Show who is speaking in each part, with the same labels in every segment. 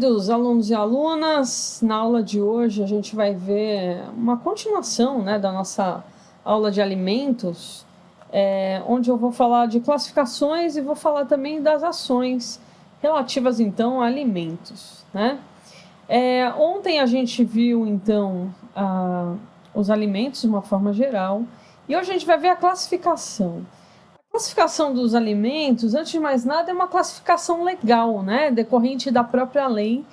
Speaker 1: queridos alunos e alunas, na aula de hoje a gente vai ver uma continuação, né, da nossa aula de alimentos, onde eu vou falar de classificações e vou falar também das ações relativas então a alimentos, né? Ontem a gente viu então os alimentos de uma forma geral e hoje a gente vai ver a classificação. A classificação dos alimentos, antes de mais nada, é uma classificação legal, né, decorrente da própria lei,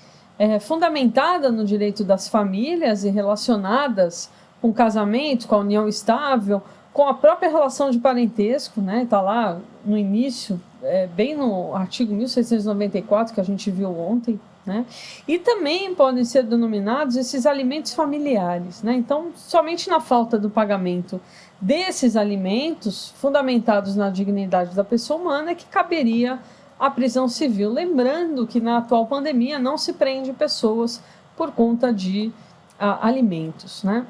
Speaker 1: fundamentada no direito das famílias e relacionadas com o casamento, com a união estável, com a própria relação de parentesco, né, está lá no início, bem no artigo 1694 que a gente viu ontem, né, e também podem ser denominados esses alimentos familiares, né, então somente na falta do pagamento desses alimentos, fundamentados na dignidade da pessoa humana, é que caberia a prisão civil. Lembrando que na atual pandemia não se prende pessoas por conta de alimentos, né?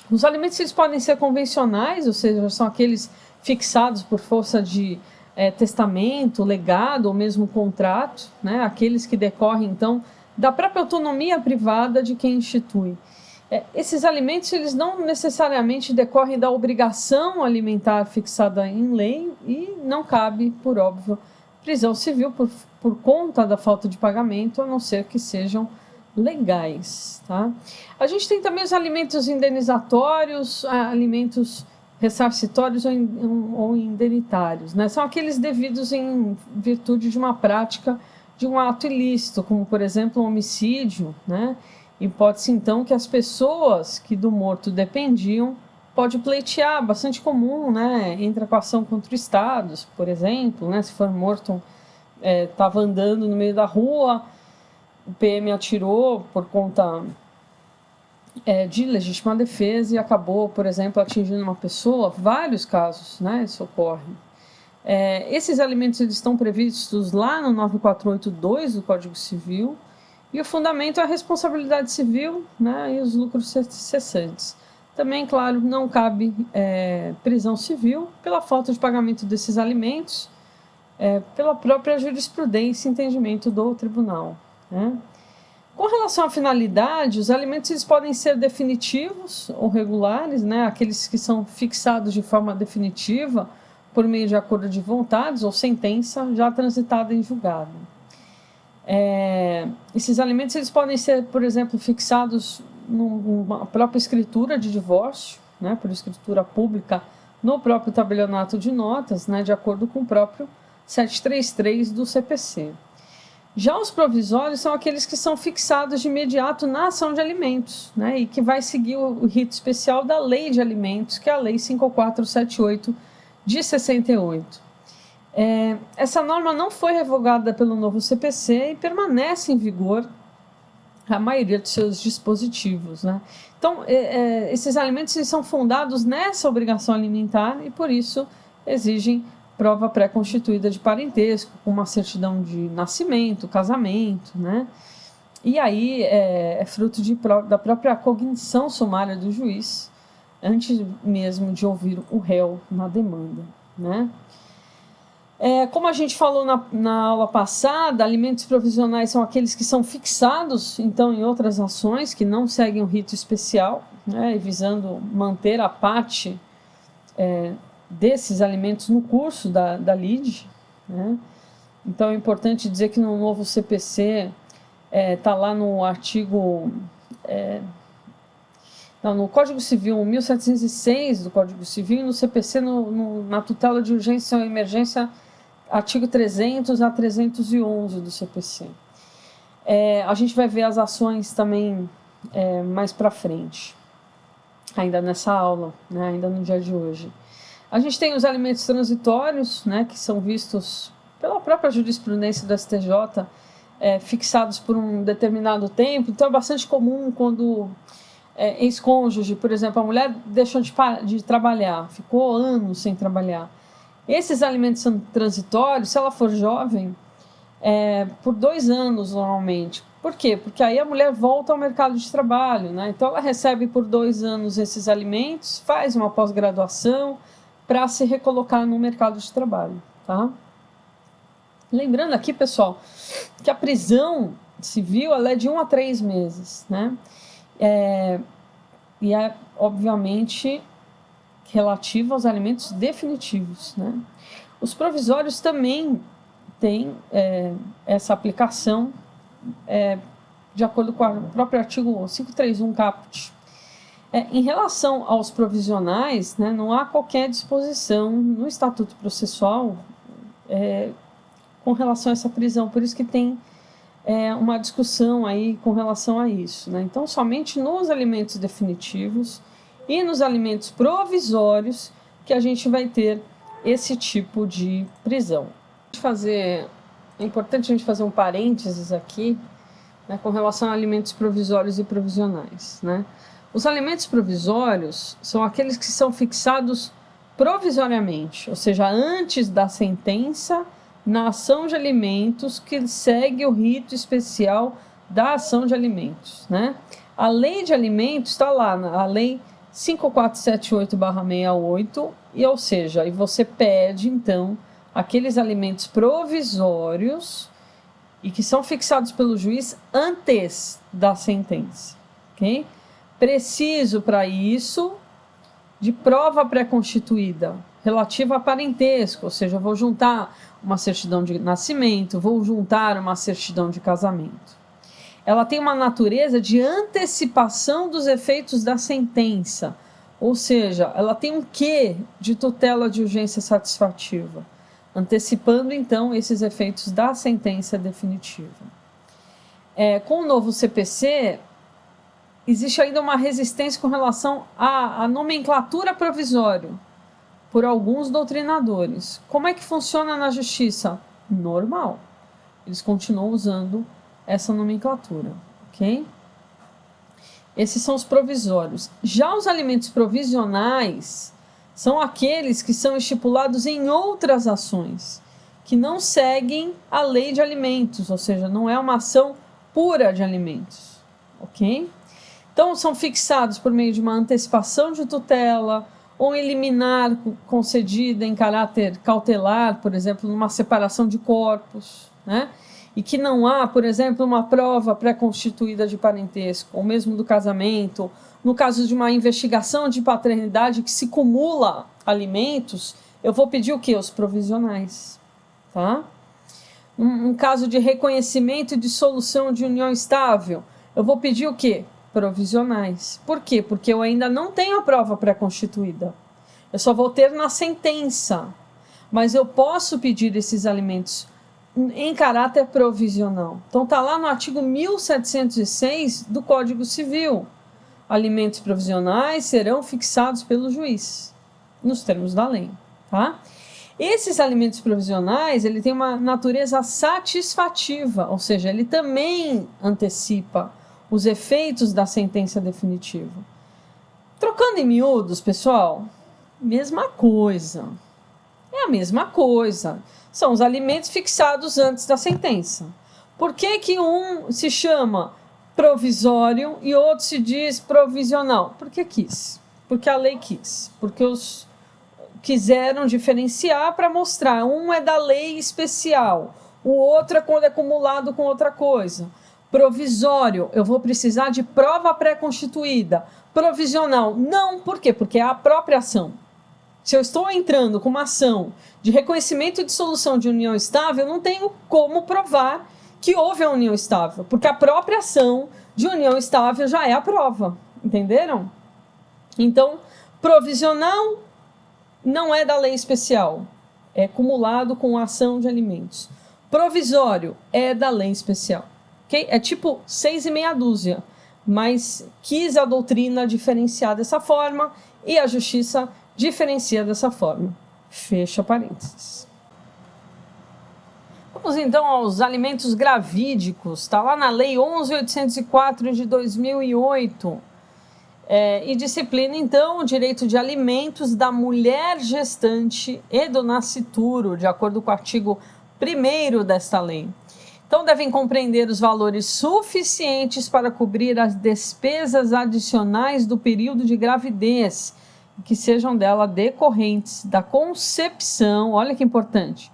Speaker 1: Os alimentos eles podem ser convencionais, ou seja, são aqueles fixados por força de testamento, legado ou mesmo contrato, né? Aqueles que decorrem, então, da própria autonomia privada de quem institui. Esses alimentos eles não necessariamente decorrem da obrigação alimentar fixada em lei e não cabe, por óbvio, prisão civil por conta da falta de pagamento, a não ser que sejam legais. Tá? A gente tem também os alimentos indenizatórios, alimentos ressarcitórios ou indenitários, né? São aqueles devidos em virtude de uma prática de um ato ilícito, como, por exemplo, um homicídio, né? E pode-se, então, que as pessoas que do morto dependiam pode pleitear, bastante comum, né? Entra com ação contra o Estado, por exemplo, né? Se for morto, estava andando no meio da rua, o PM atirou por conta de legítima defesa e acabou, por exemplo, atingindo uma pessoa. Vários casos, né? Isso ocorre. Esses alimentos eles estão previstos lá no 9482 do Código Civil, e o fundamento é a responsabilidade civil, né, e os lucros cessantes. Também, claro, não cabe prisão civil pela falta de pagamento desses alimentos, pela própria jurisprudência e entendimento do tribunal, né? Com relação à finalidade, os alimentos eles podem ser definitivos ou regulares, né, aqueles que são fixados de forma definitiva por meio de acordo de vontades ou sentença já transitada em julgado. Esses alimentos eles podem ser, por exemplo, fixados numa própria escritura de divórcio, né, por escritura pública no próprio tabelionato de notas, né, de acordo com o próprio 733 do CPC. Já os provisórios são aqueles que são fixados de imediato na ação de alimentos, né, e que vai seguir o rito especial da Lei de Alimentos, que é a Lei 5478 de 68. Essa norma não foi revogada pelo novo CPC e permanece em vigor a maioria dos seus dispositivos, né? Então, esses alimentos são fundados nessa obrigação alimentar e, por isso, exigem prova pré-constituída de parentesco, com uma certidão de nascimento, casamento, né? E aí é fruto da própria cognição sumária do juiz, antes mesmo de ouvir o réu na demanda, né? Como a gente falou na aula passada, alimentos provisionais são aqueles que são fixados, então, em outras ações que não seguem um rito especial, né, visando manter a parte desses alimentos no curso da lide, né? Então, é importante dizer que no novo CPC está lá no artigo... no Código Civil 1706 do Código Civil e no CPC, na tutela de urgência ou emergência, artigo 300 a 311 do CPC. A gente vai ver as ações também mais para frente, ainda nessa aula, né, ainda no dia de hoje. A gente tem os alimentos transitórios, né, que são vistos pela própria jurisprudência do STJ, fixados por um determinado tempo. Então é bastante comum quando ex-cônjuge, por exemplo, a mulher deixou de trabalhar, ficou anos sem trabalhar. Esses alimentos são transitórios, se ela for jovem, por 2 anos normalmente. Por quê? Porque aí a mulher volta ao mercado de trabalho, né? Então ela recebe por 2 anos esses alimentos, faz uma pós-graduação para se recolocar no mercado de trabalho, tá? Lembrando aqui, pessoal, que a prisão Civil, ela é de 1 a 3 meses, né? E é, obviamente, relativa aos alimentos definitivos, né? Os provisórios também têm essa aplicação de acordo com o próprio artigo 531 caput. Em relação aos provisionais, né, não há qualquer disposição no Estatuto Processual com relação a essa prisão, por isso que tem uma discussão aí com relação a isso, né? Então, somente nos alimentos definitivos e nos alimentos provisórios que a gente vai ter esse tipo de prisão. É importante a gente fazer um parênteses aqui, né, com relação a alimentos provisórios e provisionais, né? Os alimentos provisórios são aqueles que são fixados provisoriamente, ou seja, antes da sentença na ação de alimentos que segue o rito especial da ação de alimentos, né? A lei de alimentos está lá, a lei 5478/68, e ou seja, e você pede então aqueles alimentos provisórios e que são fixados pelo juiz antes da sentença, ok? Preciso para isso de prova pré-constituída relativa a parentesco, ou seja, eu vou juntar uma certidão de nascimento, vou juntar uma certidão de casamento. Ela tem uma natureza de antecipação dos efeitos da sentença, ou seja, ela tem um quê de tutela de urgência satisfativa, antecipando então esses efeitos da sentença definitiva. Com o novo CPC, existe ainda uma resistência com relação à nomenclatura provisório por alguns doutrinadores. Como é que funciona na justiça? Normal. Eles continuam usando essa nomenclatura, ok? Esses são os provisórios. Já os alimentos provisionais são aqueles que são estipulados em outras ações, que não seguem a lei de alimentos, ou seja, não é uma ação pura de alimentos, ok? Então, são fixados por meio de uma antecipação de tutela ou liminar concedida em caráter cautelar, por exemplo, numa separação de corpos, né? E que não há, por exemplo, uma prova pré-constituída de parentesco, ou mesmo do casamento. No caso de uma investigação de paternidade que se cumula alimentos, eu vou pedir o quê? Os provisionais, tá? Um caso de reconhecimento e dissolução de união estável, eu vou pedir o quê? Provisionais. Por quê? Porque eu ainda não tenho a prova pré-constituída. Eu só vou ter na sentença. Mas eu posso pedir esses alimentos em caráter provisional. Então está lá no artigo 1706 do Código Civil. Alimentos provisionais serão fixados pelo juiz, nos termos da lei, tá? Esses alimentos provisionais, ele tem uma natureza satisfativa, ou seja, ele também antecipa os efeitos da sentença definitiva. Trocando em miúdos, pessoal, mesma coisa. É a mesma coisa. São os alimentos fixados antes da sentença. Por que um se chama provisório e outro se diz provisional? Porque quis. Porque a lei quis. Porque os quiseram diferenciar para mostrar. Um é da lei especial. O outro é quando é acumulado com outra coisa. Provisório, eu vou precisar de prova pré-constituída. Provisional, não. Por quê? Porque é a própria ação. Se eu estou entrando com uma ação de reconhecimento e dissolução de união estável, eu não tenho como provar que houve a união estável, porque a própria ação de união estável já é a prova, entenderam? Então, provisional não é da lei especial, é acumulado com a ação de alimentos. Provisório é da lei especial, ok? É tipo 6 e meia dúzia, mas quis a doutrina diferenciar dessa forma e a justiça diferencia dessa forma. Fecha parênteses. Vamos então aos alimentos gravídicos. Está lá na Lei 11.804 de 2008. E disciplina então o direito de alimentos da mulher gestante e do nascituro, de acordo com o artigo 1º desta lei. Então devem compreender os valores suficientes para cobrir as despesas adicionais do período de gravidez, que sejam dela decorrentes da concepção, olha que importante,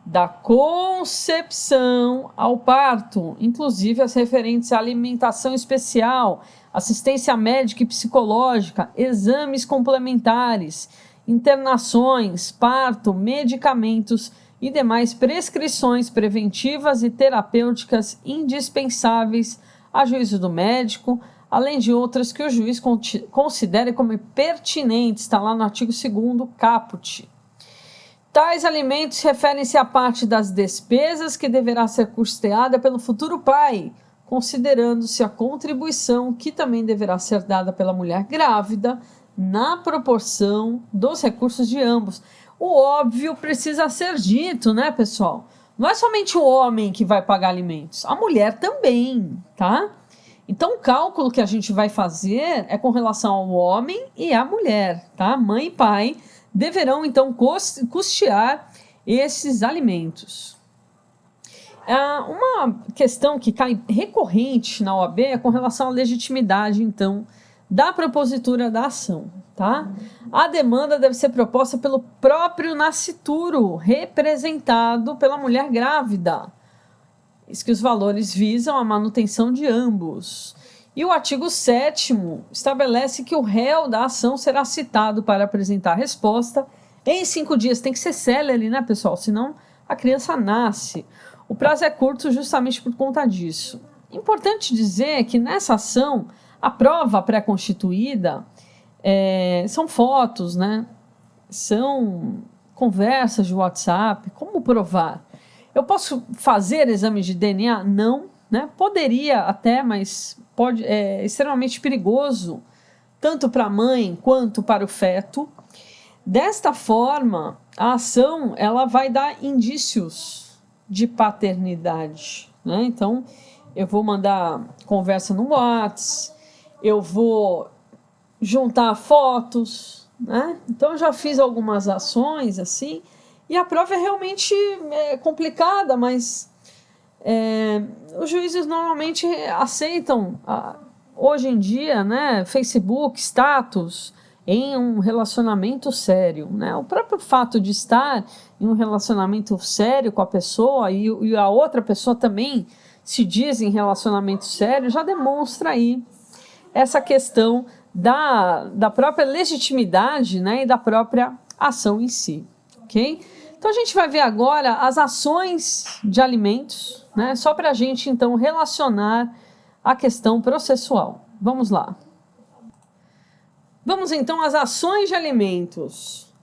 Speaker 1: da concepção ao parto, inclusive as referentes à alimentação especial, assistência médica e psicológica, exames complementares, internações, parto, medicamentos e demais prescrições preventivas e terapêuticas indispensáveis a juízo do médico, além de outras que o juiz considere como pertinentes, está lá no artigo 2º caput. Tais alimentos referem-se à parte das despesas que deverá ser custeada pelo futuro pai, considerando-se a contribuição que também deverá ser dada pela mulher grávida na proporção dos recursos de ambos. O óbvio precisa ser dito, né, pessoal? Não é somente o homem que vai pagar alimentos, a mulher também, tá? Então, o cálculo que a gente vai fazer é com relação ao homem e à mulher, tá? Mãe e pai deverão, então, custear esses alimentos. Uma questão que cai recorrente na OAB é com relação à legitimidade, então, da propositura da ação, tá? A demanda deve ser proposta pelo próprio nascituro, representado pela mulher grávida. Isso que os valores visam a manutenção de ambos. E o artigo 7º estabelece que o réu da ação será citado para apresentar a resposta em 5 dias. Tem que ser célere, né, pessoal? Senão a criança nasce. O prazo é curto justamente por conta disso. Importante dizer que nessa ação, a prova pré-constituída são fotos, né? São conversas de WhatsApp. Como provar? Eu posso fazer exame de DNA? Não, né? Poderia até, mas é extremamente perigoso, tanto para a mãe quanto para o feto. Desta forma, a ação ela vai dar indícios de paternidade, né? Então, eu vou mandar conversa no WhatsApp, eu vou juntar fotos, né? Então, eu já fiz algumas ações assim, e a prova é realmente complicada, mas os juízes normalmente aceitam, hoje em dia, né, Facebook, status, em um relacionamento sério, né? O próprio fato de estar em um relacionamento sério com a pessoa e a outra pessoa também se diz em relacionamento sério, já demonstra aí essa questão da própria legitimidade, né, e da própria ação em si, ok? Então, a gente vai ver agora as ações de alimentos, né, só para a gente, então, relacionar a questão processual. Vamos lá. Vamos, então, às ações de alimentos.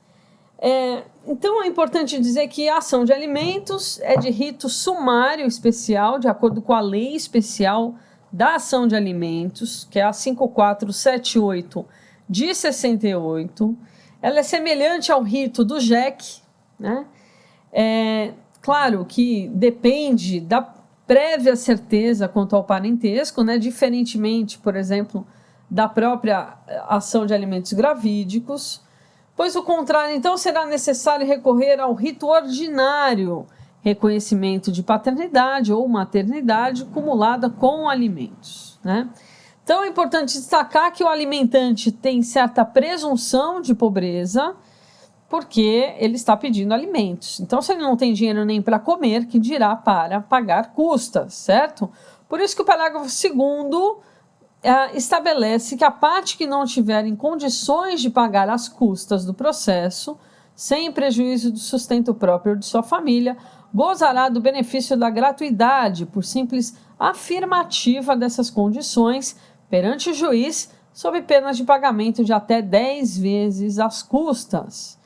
Speaker 1: Então, é importante dizer que a ação de alimentos é de rito sumário especial, de acordo com a lei especial da ação de alimentos, que é a 5478 de 68. Ela é semelhante ao rito do JEC, né? Claro que depende da prévia certeza quanto ao parentesco, né? Diferentemente, por exemplo, da própria ação de alimentos gravídicos, pois o contrário, então, será necessário recorrer ao rito ordinário, reconhecimento de paternidade ou maternidade cumulada com alimentos, né? Então, é importante destacar que o alimentante tem certa presunção de pobreza, porque ele está pedindo alimentos. Então, se ele não tem dinheiro nem para comer, que dirá para pagar custas, certo? Por isso que o parágrafo 2º estabelece que a parte que não tiver em condições de pagar as custas do processo, sem prejuízo do sustento próprio de sua família, gozará do benefício da gratuidade por simples afirmativa dessas condições perante o juiz, sob pena de pagamento de até 10 vezes as custas.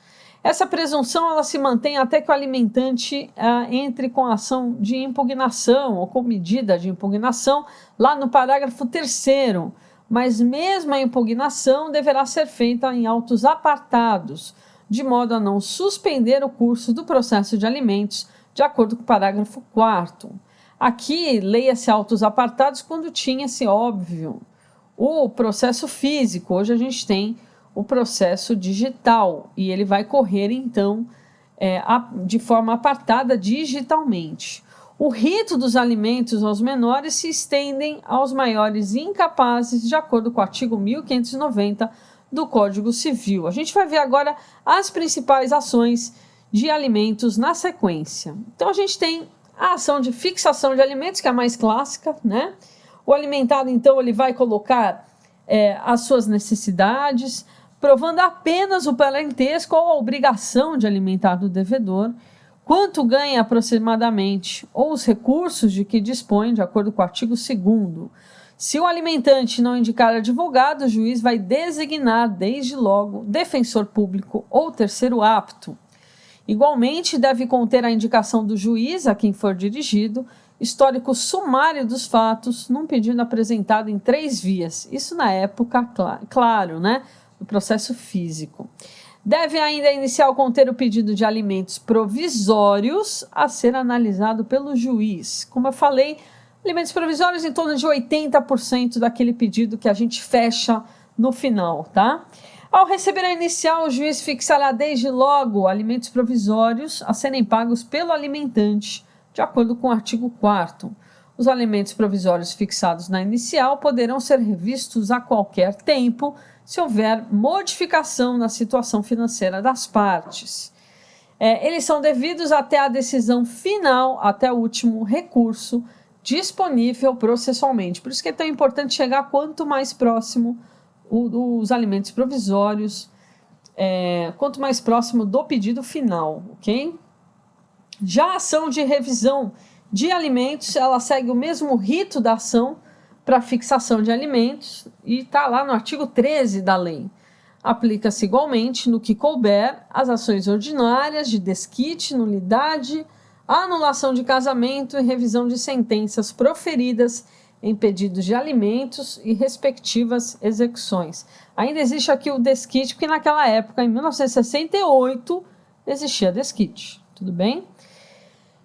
Speaker 1: Essa presunção ela se mantém até que o alimentante entre com ação de impugnação ou com medida de impugnação, lá no parágrafo 3º, mas mesmo a impugnação deverá ser feita em autos apartados, de modo a não suspender o curso do processo de alimentos, de acordo com o parágrafo 4º. Aqui, leia-se autos apartados quando tinha-se, óbvio, o processo físico. Hoje a gente tem o processo digital e ele vai correr, então, de forma apartada digitalmente. O rito dos alimentos aos menores se estendem aos maiores incapazes, de acordo com o artigo 1590 do Código Civil. A gente vai ver agora as principais ações de alimentos na sequência. Então, a gente tem a ação de fixação de alimentos, que é a mais clássica, né? O alimentado, então, ele vai colocar as suas necessidades, provando apenas o parentesco ou a obrigação de alimentar do devedor, quanto ganha aproximadamente, ou os recursos de que dispõe, de acordo com o artigo 2º. Se o alimentante não indicar advogado, o juiz vai designar, desde logo, defensor público ou terceiro apto. Igualmente, deve conter a indicação do juiz a quem for dirigido, histórico sumário dos fatos, num pedido apresentado em 3 vias. Isso na época, claro, né, do processo físico. Deve ainda inicial conter o pedido de alimentos provisórios a ser analisado pelo juiz. Como eu falei, alimentos provisórios em torno de 80% daquele pedido que a gente fecha no final, tá? Ao receber a inicial, o juiz fixará desde logo alimentos provisórios a serem pagos pelo alimentante, de acordo com o artigo 4º. Os alimentos provisórios fixados na inicial poderão ser revistos a qualquer tempo, se houver modificação na situação financeira das partes. Eles são devidos até a decisão final, até o último recurso disponível processualmente. Por isso que é tão importante chegar quanto mais próximo os alimentos provisórios, quanto mais próximo do pedido final, ok? Já a ação de revisão de alimentos, ela segue o mesmo rito da ação para fixação de alimentos e está lá no artigo 13 da lei. Aplica-se igualmente, no que couber, as ações ordinárias de desquite, nulidade, anulação de casamento e revisão de sentenças proferidas em pedidos de alimentos e respectivas execuções. Ainda existe aqui o desquite, porque naquela época, em 1968, existia desquite, tudo bem?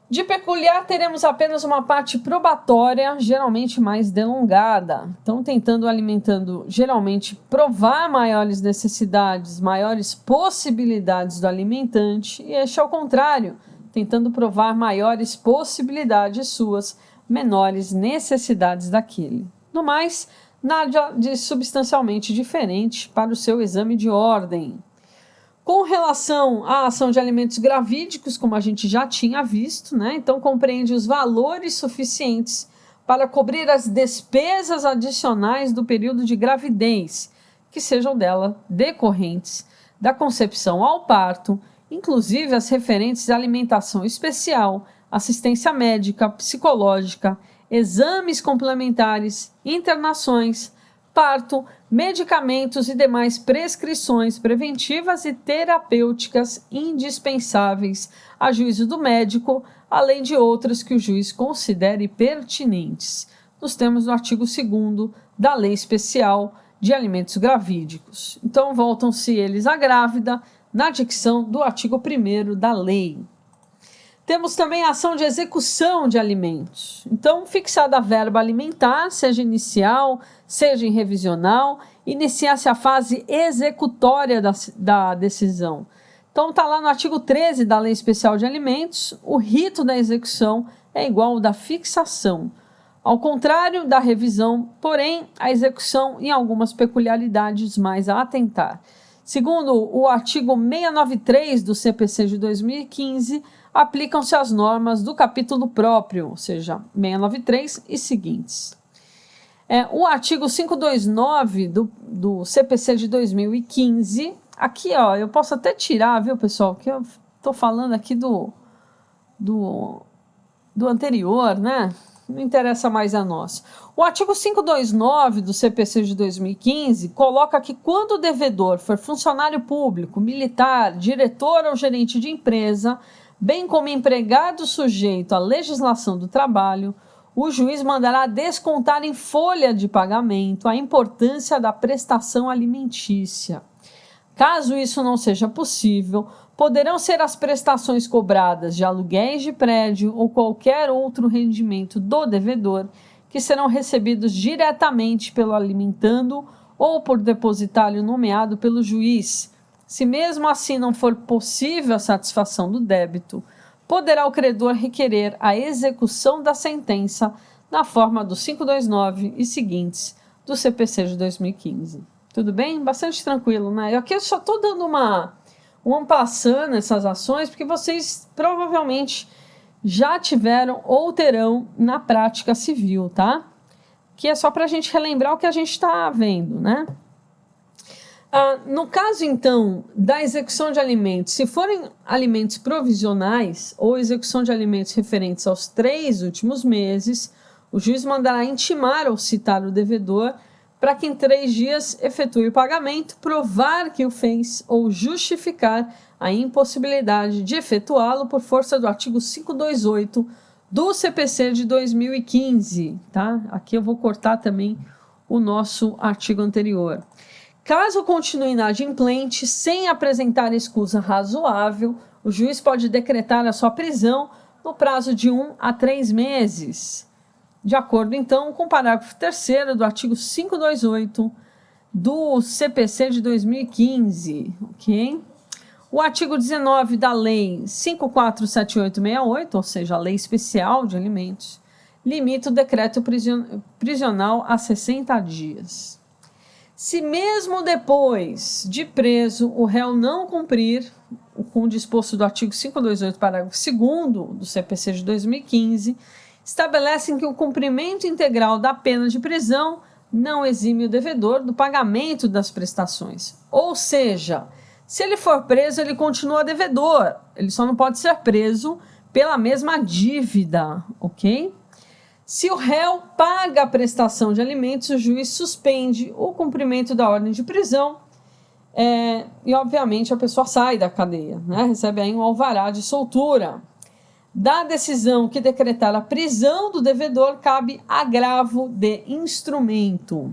Speaker 1: De peculiar, teremos apenas uma parte probatória, geralmente mais delongada. Então, alimentando, geralmente, provar maiores necessidades, maiores possibilidades do alimentante, e este, ao contrário, tentando provar maiores possibilidades suas, menores necessidades daquele. No mais, nada de substancialmente diferente para o seu exame de ordem. Com relação à ação de alimentos gravídicos, como a gente já tinha visto, né? Então compreende os valores suficientes para cobrir as despesas adicionais do período de gravidez, que sejam dela decorrentes da concepção ao parto, inclusive as referentes à alimentação especial, assistência médica, psicológica, exames complementares, internações, parto, medicamentos e demais prescrições preventivas e terapêuticas indispensáveis a juízo do médico, além de outras que o juiz considere pertinentes, nos termos do artigo 2º da Lei Especial de Alimentos Gravídicos. Então, voltam-se eles à grávida na dicção do artigo 1º da lei. Temos também a ação de execução de alimentos. Então, fixada a verba alimentar, seja inicial, seja em revisional, inicia-se a fase executória da decisão. Então, está lá no artigo 13 da Lei Especial de Alimentos, o rito da execução é igual ao da fixação. Ao contrário da revisão, porém, a execução em algumas peculiaridades mais a atentar. Segundo o artigo 693 do CPC de 2015, aplicam-se as normas do capítulo próprio, ou seja, 693 e seguintes. O artigo 529 do CPC de 2015, aqui ó, eu posso até tirar, viu pessoal, que eu estou falando aqui do anterior, né? Não interessa mais a nós. O artigo 529 do CPC de 2015 coloca que quando o devedor for funcionário público, militar, diretor ou gerente de empresa, bem como empregado sujeito à legislação do trabalho, o juiz mandará descontar em folha de pagamento a importância da prestação alimentícia. Caso isso não seja possível, poderão ser as prestações cobradas de aluguéis de prédio ou qualquer outro rendimento do devedor, que serão recebidos diretamente pelo alimentando ou por depositário nomeado pelo juiz. Se mesmo assim não for possível a satisfação do débito, poderá o credor requerer a execução da sentença na forma do 529 e seguintes do CPC de 2015. Tudo bem? Bastante tranquilo, né? Aqui eu só estou dando um passando essas ações, porque vocês provavelmente já tiveram ou terão na prática civil, tá? Que é só para a gente relembrar o que a gente está vendo, né? No caso, então, da execução de alimentos, se forem alimentos provisionais ou execução de alimentos referentes aos 3 últimos meses, o juiz mandará intimar ou citar o devedor para que em 3 dias efetue o pagamento, provar que o fez ou justificar a impossibilidade de efetuá-lo por força do artigo 528 do CPC de 2015, tá? Aqui eu vou cortar também o nosso artigo anterior. Caso continue inadimplente, sem apresentar escusa razoável, o juiz pode decretar a sua prisão no prazo de 1 a 3 meses. De acordo, então, com o parágrafo 3º do artigo 528 do CPC de 2015, ok? O artigo 19 da Lei 547868, ou seja, a Lei Especial de Alimentos, limita o decreto prisional a 60 dias. Se mesmo depois de preso o réu não cumprir com o disposto do artigo 528, parágrafo 2º do CPC de 2015, estabelecem que o cumprimento integral da pena de prisão não exime o devedor do pagamento das prestações. Ou seja, se ele for preso, ele continua devedor, ele só não pode ser preso pela mesma dívida, ok? Se o réu paga a prestação de alimentos, o juiz suspende o cumprimento da ordem de prisão e, obviamente, a pessoa sai da cadeia, né? Recebe aí um alvará de soltura. Da decisão que decretar a prisão do devedor, cabe agravo de instrumento.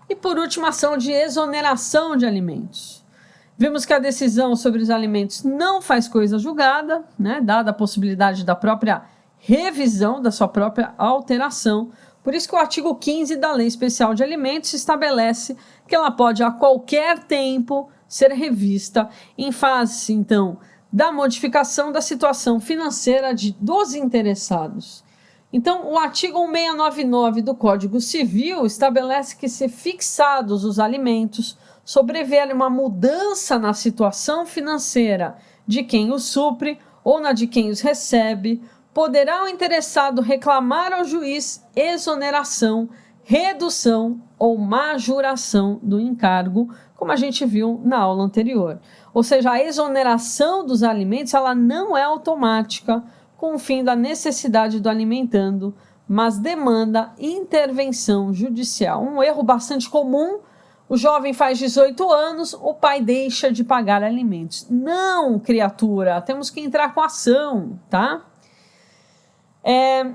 Speaker 1: E, por último, ação de exoneração de alimentos. Vimos que a decisão sobre os alimentos não faz coisa julgada, né? Dada a possibilidade da própria revisão, da sua própria alteração. Por isso que o artigo 15 da Lei Especial de Alimentos estabelece que ela pode a qualquer tempo ser revista em face, então, da modificação da situação financeira dos interessados. Então, o artigo 1699 do Código Civil estabelece que, se fixados os alimentos, sobrevier uma mudança na situação financeira de quem os supre ou na de quem os recebe, poderá o interessado reclamar ao juiz exoneração, redução ou majuração do encargo, como a gente viu na aula anterior. Ou seja, a exoneração dos alimentos ela não é automática com o fim da necessidade do alimentando, mas demanda intervenção judicial. Um erro bastante comum: o jovem faz 18 anos, o pai deixa de pagar alimentos. Não, criatura, temos que entrar com ação, tá? É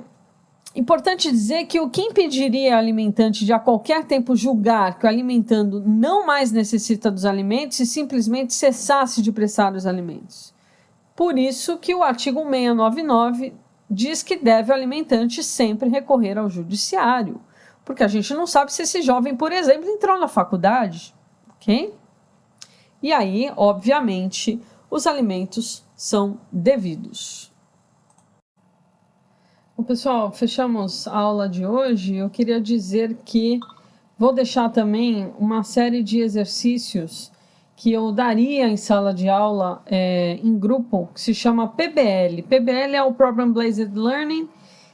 Speaker 1: importante dizer que o que impediria a alimentante de a qualquer tempo julgar que o alimentando não mais necessita dos alimentos e simplesmente cessasse de prestar os alimentos. Por isso que o artigo 699 diz que deve o alimentante sempre recorrer ao judiciário, porque a gente não sabe se esse jovem, por exemplo, entrou na faculdade, ok? E aí, obviamente, os alimentos são devidos. Bom, pessoal, fechamos a aula de hoje. Eu queria dizer que vou deixar também uma série de exercícios que eu daria em sala de aula em grupo, que se chama PBL. PBL é o Problem Based Learning,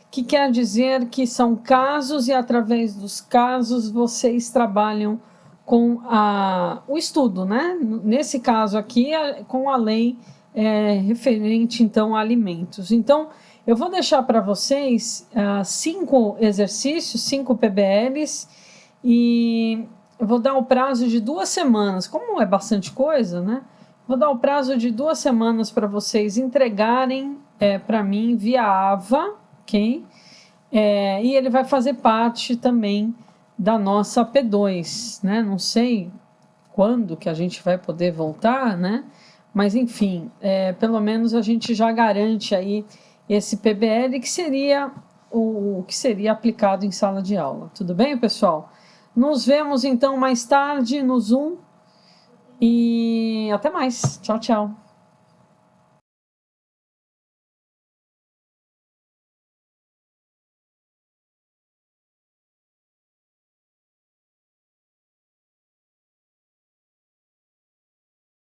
Speaker 1: que quer dizer que são casos e, através dos casos, vocês trabalham com o estudo, né? Nesse caso aqui, com a lei referente, então, a alimentos. Então, eu vou deixar para vocês 5 exercícios, 5 PBLs, e eu vou dar o prazo de 2 semanas. Como é bastante coisa, né? Vou dar o prazo de 2 semanas para vocês entregarem para mim via AVA, ok? E ele vai fazer parte também da nossa P2, né? Não sei quando que a gente vai poder voltar, né? Mas, enfim, pelo menos a gente já garante aí esse PBL que seria o que seria aplicado em sala de aula. Tudo bem, pessoal? Nos vemos, então, mais tarde no Zoom e até mais. Tchau, tchau.